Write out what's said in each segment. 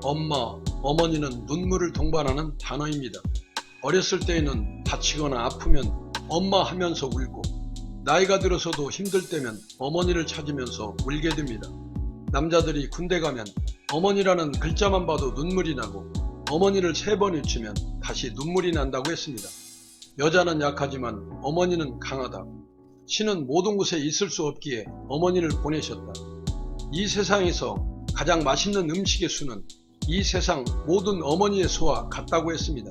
엄마, 어머니는 눈물을 동반하는 단어입니다. 어렸을 때에는 다치거나 아프면 엄마 하면서 울고, 나이가 들어서도 힘들 때면 어머니를 찾으면서 울게 됩니다. 남자들이 군대 가면 어머니라는 글자만 봐도 눈물이 나고, 어머니를 3번 외치면 다시 눈물이 난다고 했습니다. 여자는 약하지만 어머니는 강하다. 신은 모든 곳에 있을 수 없기에 어머니를 보내셨다. 이 세상에서 가장 맛있는 음식의 수는 이 세상 모든 어머니의 수와 같다고 했습니다.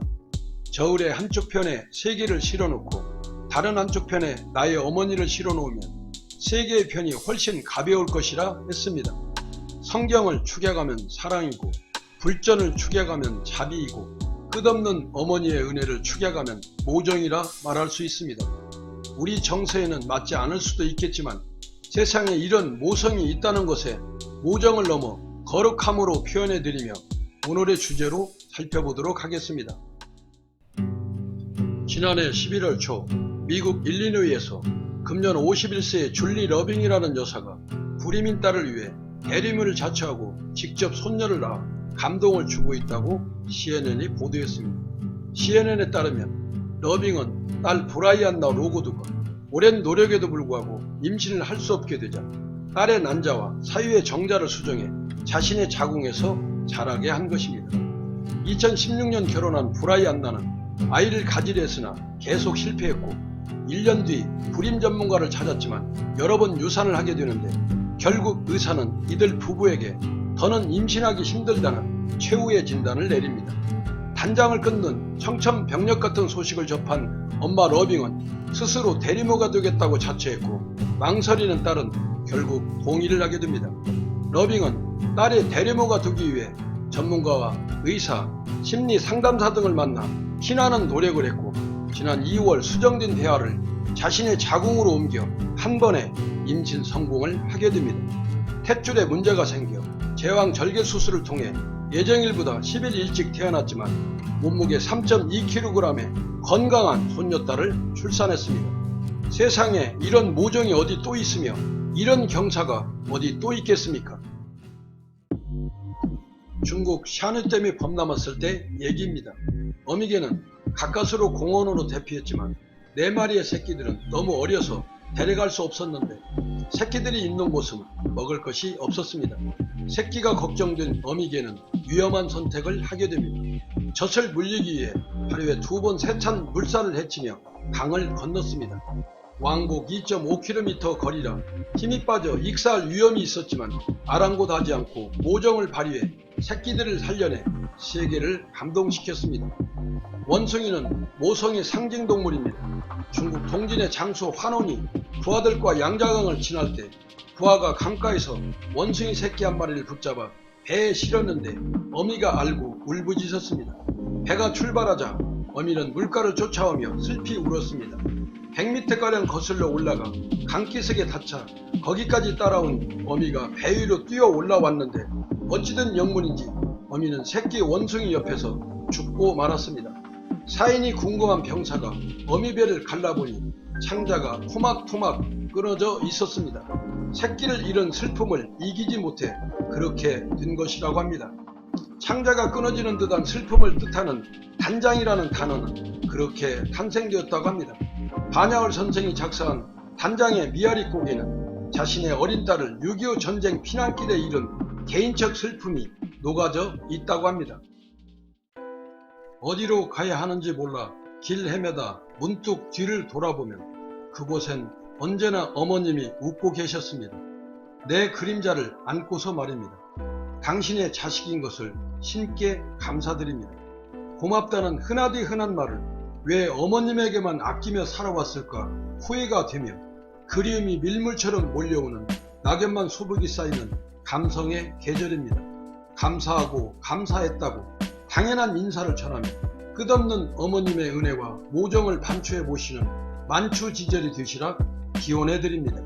저울의 한쪽 편에 3개를 실어놓고 다른 한쪽 편에 나의 어머니를 실어놓으면 3개의 편이 훨씬 가벼울 것이라 했습니다. 성경을 축약하면 사랑이고, 불전을 축약하면 자비이고, 끝없는 어머니의 은혜를 축약하면 모정이라 말할 수 있습니다. 우리 정서에는 맞지 않을 수도 있겠지만 세상에 이런 모성이 있다는 것에 모정을 넘어 거룩함으로 표현해드리며 오늘의 주제로 살펴보도록 하겠습니다. 지난해 11월 초 미국 일리노이에서 금년 51세의 줄리 러빙이라는 여사가 불임인 딸을 위해 대리문을 자처하고 직접 손녀를 낳아 감동을 주고 있다고 CNN이 보도했습니다. CNN에 따르면 러빙은 딸 브라이안나 로고드가 오랜 노력에도 불구하고 임신을 할 수 없게 되자 딸의 난자와 사유의 정자를 수정해 자신의 자궁에서 자라게 한 것입니다. 2016년 결혼한 브라이안나는 아이를 가지려 했으나 계속 실패했고, 1년 뒤 불임 전문가를 찾았지만 여러 번 유산을 하게 되는데 결국 의사는 이들 부부에게 더는 임신하기 힘들다는 최후의 진단을 내립니다. 단장을 끊는 청천벽력 같은 소식을 접한 엄마 러빙은 스스로 대리모가 되겠다고 자처했고, 망설이는 딸은 결국 동의를 하게 됩니다. 러빙은 딸의 대리모가 되기 위해 전문가와 의사, 심리 상담사 등을 만나 피나는 노력을 했고, 지난 2월 수정된 대화를 자신의 자궁으로 옮겨 한 번에 임신 성공을 하게 됩니다. 탯줄에 문제가 생겨 제왕 절개 수술을 통해 예정일보다 10일 일찍 태어났지만 몸무게 3.2kg의 건강한 손녀딸을 출산했습니다. 세상에 이런 모정이 어디 또 있으며 이런 경사가 어디 또 있겠습니까? 중국 샤느댐이 범람했을 때 얘기입니다. 어미개는 가까스로 공원으로 대피했지만 4마리의 새끼들은 너무 어려서 데려갈 수 없었는데 새끼들이 있는 곳은 먹을 것이 없었습니다. 새끼가 걱정된 어미개는 위험한 선택을 하게 됩니다. 젖을 물리기 위해 하루에 2번 세찬 물살을 헤치며 강을 건넜습니다. 왕복 2.5km 거리라 힘이 빠져 익사할 위험이 있었지만 아랑곳하지 않고 모정을 발휘해 새끼들을 살려내 세계를 감동시켰습니다. 원숭이는 모성의 상징동물입니다. 중국 동진의 장수 환원이 부하들과 양자강을 지날 때 부하가 강가에서 원숭이 새끼 한 마리를 붙잡아 배에 실었는데 어미가 알고 울부짖었습니다. 배가 출발하자 어미는 물가를 쫓아오며 슬피 울었습니다. 100m가량 거슬러 올라가 강기슭에 닿자 거기까지 따라온 어미가 배 위로 뛰어 올라왔는데 어찌된 영문인지 어미는 새끼 원숭이 옆에서 죽고 말았습니다. 사인이 궁금한 병사가 어미 배를 갈라보니 창자가 토막토막 끊어져 있었습니다. 새끼를 잃은 슬픔을 이기지 못해 그렇게 된 것이라고 합니다. 창자가 끊어지는 듯한 슬픔을 뜻하는 단장이라는 단어는 그렇게 탄생되었다고 합니다. 반야월 선생이 작사한 단장의 미아리 곡에는 자신의 어린 딸을 6.25 전쟁 피난길에 잃은 개인적 슬픔이 녹아져 있다고 합니다. 어디로 가야 하는지 몰라 길 헤매다 문득 뒤를 돌아보면 그곳엔 언제나 어머님이 웃고 계셨습니다. 내 그림자를 안고서 말입니다. 당신의 자식인 것을 신께 감사드립니다. 고맙다는 흔하디 흔한 말을 왜 어머님에게만 아끼며 살아왔을까 후회가 되며 그리움이 밀물처럼 몰려오는 낙엽만 수북이 쌓이는 감성의 계절입니다. 감사하고 감사했다고 당연한 인사를 전하며 끝없는 어머님의 은혜와 모정을 반추해 보시는 만추지절이 되시라 기원해 드립니다.